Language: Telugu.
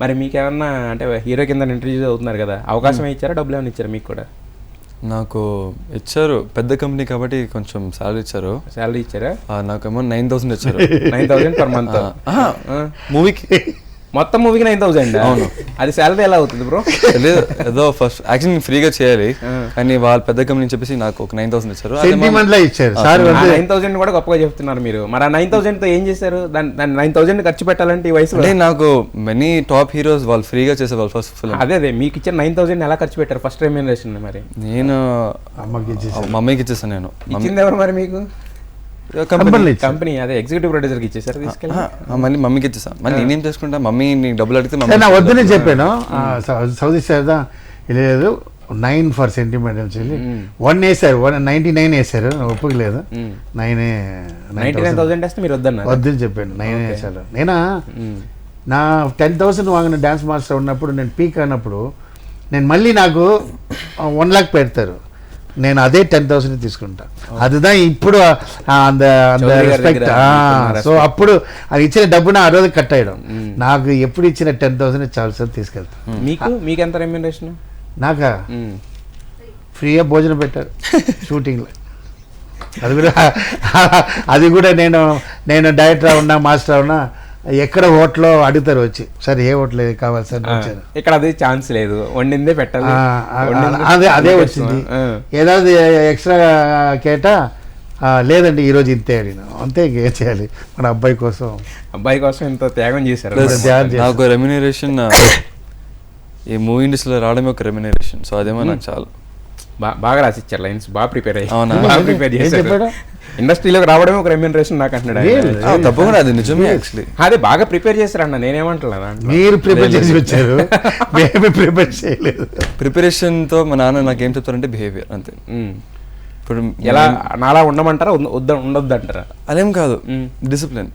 మరి మీకేమన్నా అంటే హీరో కింద ఇంట్రడ్యూస్ అవుతున్నారు కదా, అవకాశం ఇచ్చారా, డబ్బులు ఏమైనా ఇచ్చారా మీకు కూడా? నాకు ఇచ్చారు, పెద్ద కంపెనీ కాబట్టి కొంచెం శాలరీ ఇచ్చారు. శాలరీ ఇచ్చారా? నాకేమో 9,000 ఇచ్చారు. 9,000 పర్ మంత్ మూవీకి, మొత్తం మూవీకి 9,000? అవును. అది శాలరీ ఎలా అవుతుంది బ్రో? ఏదో ఫస్ట్ యాక్చువల్లీ నేను ఫ్రీగా చేయాలి, కానీ వాళ్ళు పెద్ద కంపెనీ చెప్పేసి నాకు ఒక 9,000 ఇచ్చారు. 9,000 కూడా గొప్పగా చెప్తున్నారు మీరు. మరి ఆ 9,000 తో ఏం చేశారు? దాన్ని 9,000 ఖర్చు పెట్టాలంటే ఈ వయసులో? అంటే నాకు మెనీ టాప్ హీరోస్ వాళ్ళు ఫ్రీగా చేసేవాళ్ళు ఫస్ట్ ఫిల్మ్. అదే మీకు ఇచ్చిన 9,000 ఎలా ఖర్చు పెట్టారు ఫస్ట్ రెమ్యూనరేషన్? మరి నేను మమ్మీకి ఇచ్చేసాను. నేను ఇచ్చింది ఎవరు మరి మీకు? కంపెనీ అదే ఎగ్జిక్యూటివ్ ప్రొడ్యూసర్ కి ఇచ్చేసారు తీసుకెళ్ళి? మళ్ళీ మమ్మీకి ఇచ్చేసాను. మళ్ళీ నేనేం చేసుకుంటా, మమ్మీ నీకు డబ్బులు అడిగితే వద్దని చెప్పాను. సౌదీ శారదా లేదు 9 ఫర్ సెంటిమెంట్ చెల్లి 1 వేసారు, 99 వేసారు, ఒప్పుకోలేదు. 99,000 వేస్తే మీరు వద్దని చెప్పాను, 9 వేసారు. నేనా నా 10,000 వాங்கிన డ్యాన్స్ మాస్టర్ ఉన్నప్పుడు, నేను పీక్ అన్నప్పుడు నేను మళ్ళీ నాకు 1 lakh పెడతారు, నేను అదే 10,000 తీసుకుంటా. అదిదా ఇప్పుడు అంత రెస్పెక్ట్. సో అప్పుడు అది ఇచ్చిన డబ్బున ఆ రోజు కట్ అయ్యడం, నాకు ఎప్పుడు ఇచ్చిన 10,000 చాలా సార్ తీసుకెళ్తాను. మీకు ఎంత రెమ్యూనరేషన్? నాకా ఫ్రీగా భోజనం పెట్టారు షూటింగ్లో. అది కూడా నేను డైరెక్టర్ ఉన్నా, మాస్టర్ ఉన్నా, ఎక్కడ హోటల్లో అడుగుతారు వచ్చి, సార్ ఏ హోటల్ కావాలి సార్ వచ్చారు. ఇక్కడ అదే ఛాన్స్ లేదు, వండిందే పెట్టాలి. అదే వచ్చింది. ఏதாவது ఎక్స్ట్రా కేటా లేదండి ఈరోజు ఇంతే అడిగిన, అంతే ఇంకేం చేయాలి మన అబ్బాయి కోసం ఇంత త్యాగం చేశారు. నాకు రెమ్యూనరేషన్ ఈ మూవీ ఇండస్ట్రీలో రావడమే ఒక రెమ్యూనరేషన్. సో అదేమో నాకు చాలా బాగా రాసిచ్చారు లైన్స్, బాగా ప్రిపేర్ అయ్యి ఇండస్ట్రీలోకి రావడమే ఒక రెమ్యూనరేషన్ నాకు అంటున్నాడు. తప్పకుండా అది నిజమే. యాక్చువల్లీ అదే బాగా ప్రిపేర్ చేశారన్న, నేనేమంటున్నా మీరు ప్రిపేర్ చేసి వచ్చారు, మేము ప్రిపేర్ చేయలేదు. ప్రిపరేషన్ తో మా నాన్న నాకు ఏం చెప్తారంటే బిహేవియర్ అంతే. ఇప్పుడు ఎలా నాలా ఉండమంటారా, ఉండొద్దు అంటారా? అదేం కాదు, డిసిప్లిన్.